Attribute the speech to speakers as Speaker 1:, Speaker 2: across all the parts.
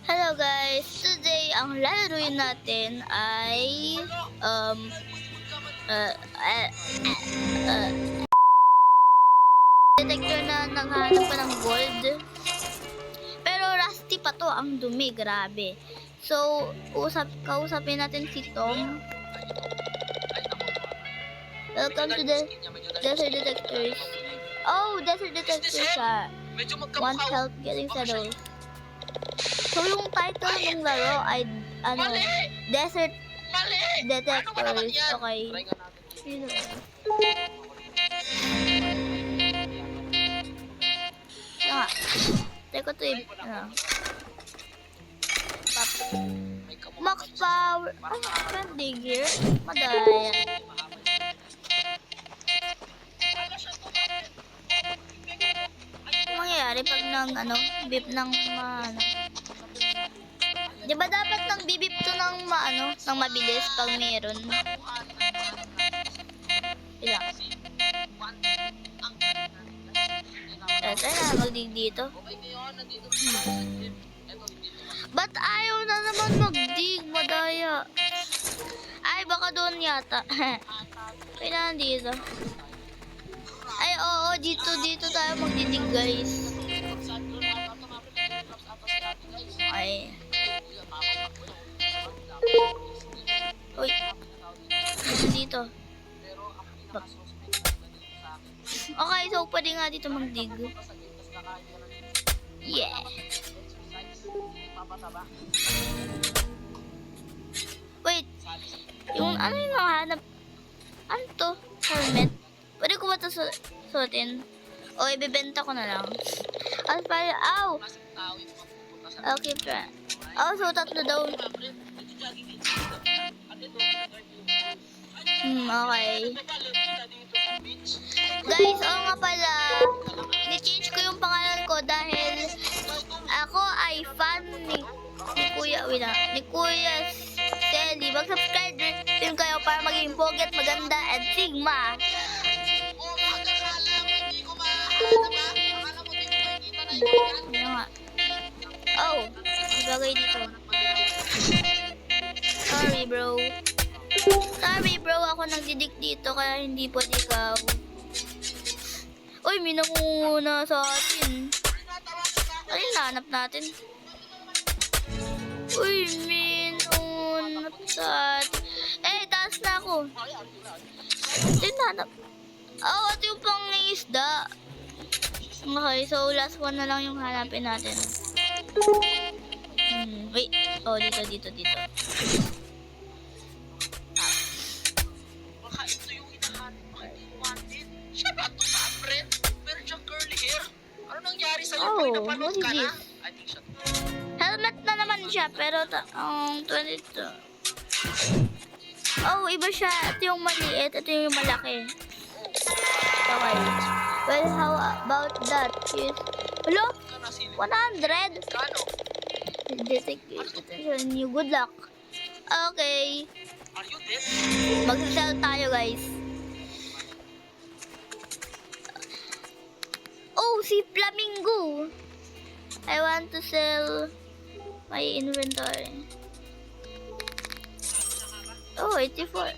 Speaker 1: Hello guys! Today, ang lalaruin natin ay uh, uh, uh, detector na naghahanap pa ng gold. Pero rusty pa to, ang dumi, grabe. So, kausapin natin si Tom. Welcome to the Desert Detectors. Oh, Desert Detectors siya. Want help getting settled. So, yung title ng laro ay, Desert Detectors. Okay. Nga. Teka to Max Power. Ay, friendly gear. Madaya. Ano mangyayari pag beep ng Di ba dapat nang bibip to ng ng mabilis pag meron? Ilang. Tara na, magdig dito. Ba't ayaw na naman magdig, madaya? Ay, baka doon yata. Kailangan dito. Ay, oo, dito tayo magdidig, guys. Ay. Uy. Dito. Okay, so pwede nga dito magdig. Yeah. Wait. Yung yung nahanap? Ano to? Helmet? Pwede ko ba ito suotin? O, ibibenta ko na lang. Ow! Okay, pa. Oh, so tatlo daw. Okay. Guys, nga pala, ni-change ko yung pangalan ko dahil ako ay fan ni Kuya Selly. Mag-subscribe din kayo para maging pogi at maganda at Sigma. Oh, maglagay dito. Sorry bro, ako nagdidik dito kaya hindi pwede ikaw. Uy, may namumuna sa atin. Ano yung nahanap natin? Uy, may namunap sa atin. Taas na ako. Ito yung nahanap. Oh, ito yung pangingisda. Okay, so last one na lang yung hanapin natin. Wait. Oh, dito.
Speaker 2: Baka ito yung hinahanap mo, hindi wanted. Siya ba ito sa friend? Meron siyang curly hair. Ano nangyari sa'yo? May napanood ka na? I think siya.
Speaker 1: Helmet na naman siya, pero 22. Oh, iba siya. Ito yung maliit, ito yung malaki. Okay. Well, how about that? Hello? 100?
Speaker 2: Kano?
Speaker 1: Detective new. Good luck. Okay.
Speaker 2: Are you dead?
Speaker 1: Mag-sell tayo, guys. Oh, si Flamingo. I want to sell my inventory. Oh, 84.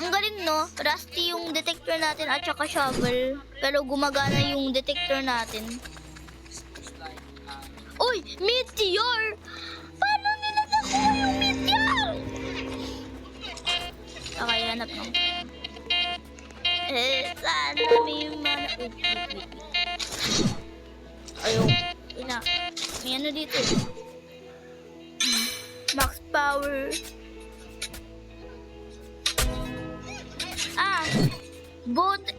Speaker 1: Ang galing, no? Rusty yung detector natin at saka shovel. Pero gumagana yung detector natin. Uy! Meteor! Paano nila nakuha yung meteor? Okay, hanap mo. Sana may mana... Ayun. May ano dito. Max power. Bote.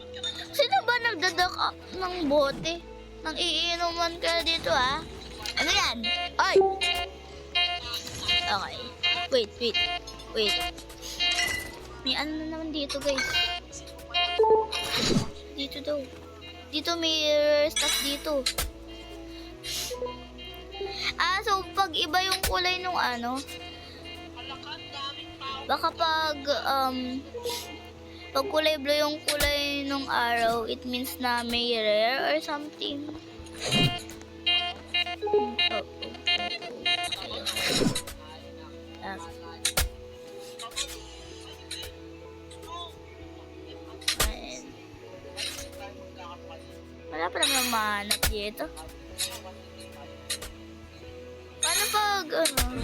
Speaker 1: Sino ba nagdadak ng bote? Nang iinuman ka dito, ha? Ano yan? Ay! Okay. Wait. May ano na naman dito, guys. Dito daw. Dito may stuff dito. So pag iba yung kulay nung baka pag kulay blue yung kulay nung arrow, it means na may rare or something. Oh. dito? Paano pag, ano?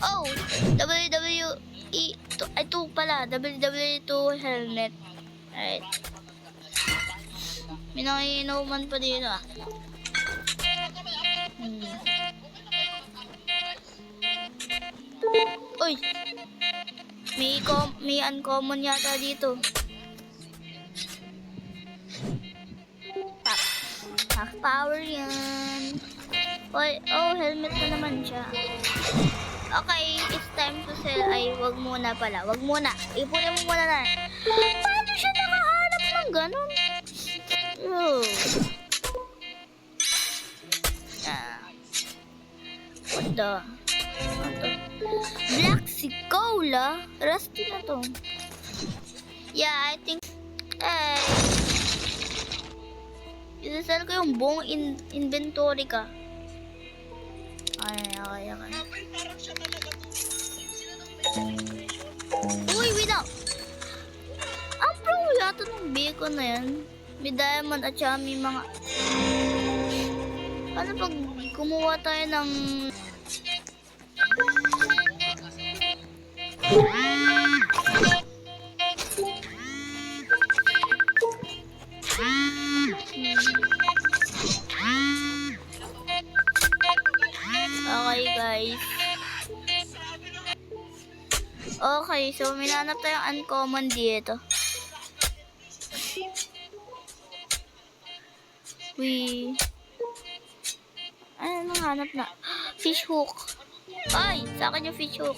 Speaker 1: Oh! WWE 2 pala. WWE 2 helmet. Alright. May nangiinuman pa dito ah. Uy! May uncommon yata dito. Half power yan. Oy, oh, helmet na naman siya. Okay, it's time to sell. Ay, wag muna pala. Wag muna. Ipunin mo muna na. Paano siya nakahanap ng ganun? Oh. What the? Ano to? Black Cola? Rusty na to. Yeah, I think... Isasal ko yung buong inventory ka. Okay. Uy, wait up! Ang pro yata ng beacon na yan. May diamond at saka may mga... Ano pag kumuha tayo ng... Okay guys. Okay, so minanap tayong uncommon dito. Ano nang hanap na? Fish hook. Ay, sa akin yung fish hook.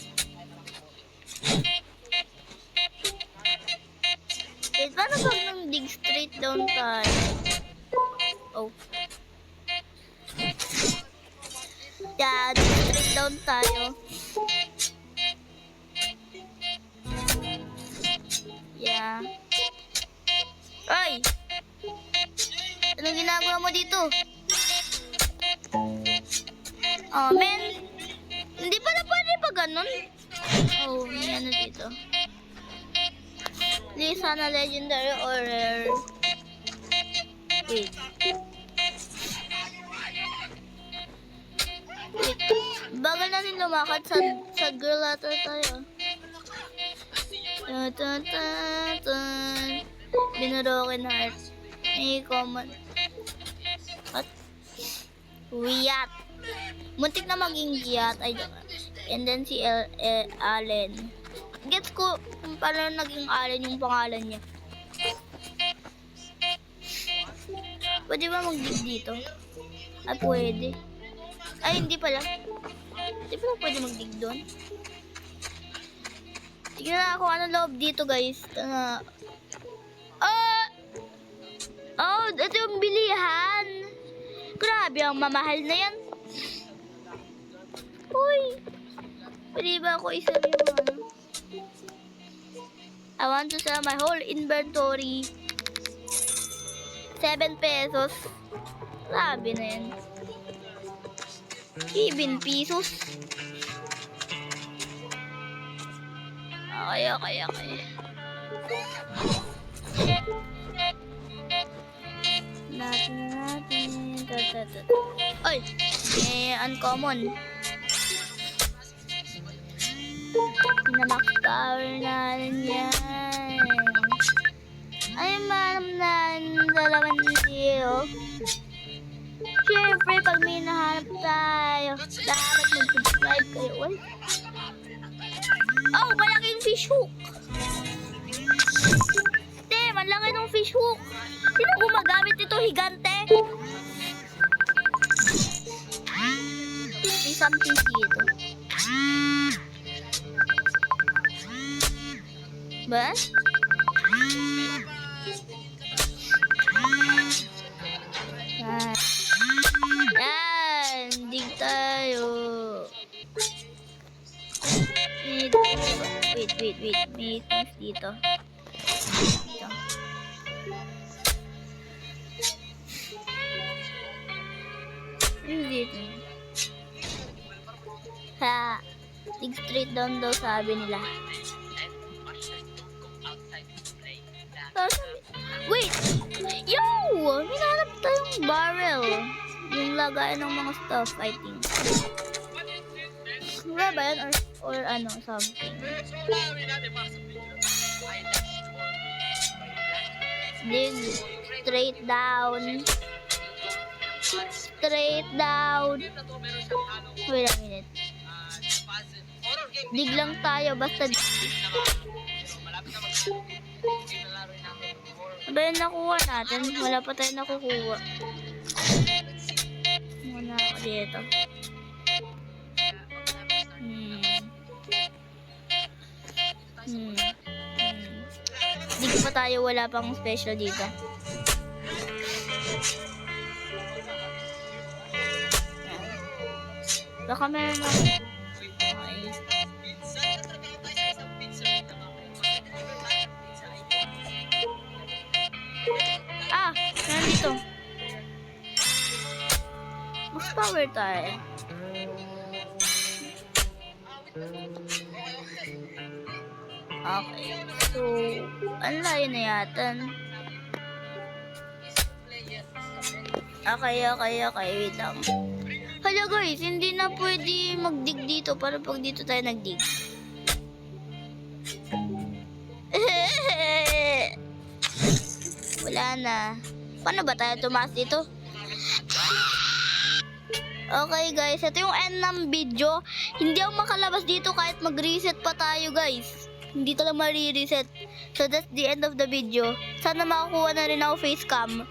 Speaker 1: Wait, paano pag nang dig straight down tayo? Oh. Yeah, dig straight down tayo. Yeah. Ay! Anong ginagawa mo dito? Oh, men. Hindi pala pwede pa ganun. Oh, may ano dito. Hindi sana legendary or rare. Wait. Bagal natin lumakad sa girl ata tayo. Binuroken heart. May common. What? Wiyat. Muntik na maging Giyat. And then si Allen. Gets ko kung paano naging Allen yung pangalan niya. Pwede ba mag-dig dito? Ay, pwede. Ay, hindi pala. Hindi pala pwede mag-dig doon. Tignan na kung ano loob dito, guys. Oh, ito yung bilihan. Grabe, ang mamahal na yan. Uy. Pwede ba ako isa yung ano? I want to sell my whole inventory. 7 pesos. Grabe na yan. 7 pesos. Okay. Natin. Oy! Uncommon. Pinamax power natin yan. Ay, manam na dalaman dito. Siyempre, pag may nahanap tayo, dapat mag-subscribe kayo. Uy. Oh, malaking fish hook. Malaki ng fish hook. Sino gumagamit ito, higante? May something dito. Ba? Yan. Dig tayo. Wait. May things dito. Dito. Ha. Dig straight down daw sabi nila. Wait! Yo! May nahanap tayong barrel. Yung lagayan ng mga stuff, I think. Wala ba yan? Or ano, something.
Speaker 2: So, ulawin natin para sa video.
Speaker 1: Dig straight down. Straight down. Wait a minute. Dig lang tayo, basta ba yung nakuha natin? Wala pa tayo nakukuha. Muna ako dito. Dig pa tayo, wala pang special dito. Baka meron ako. Ah! Nandito. Mas power tayo. Okay. So, ang layo na yata. Okay. Wait lang. Hala guys, hindi na pwede magdig dito para pag dito tayo nagdig. Wala na. Paano ba tayo tumaas dito? Okay guys, ito yung end ng video. Hindi ako makalabas dito kahit mag-reset pa tayo guys. Hindi talaga ma-reset. So that's the end of the video. Sana makakuha na rin ako face cam.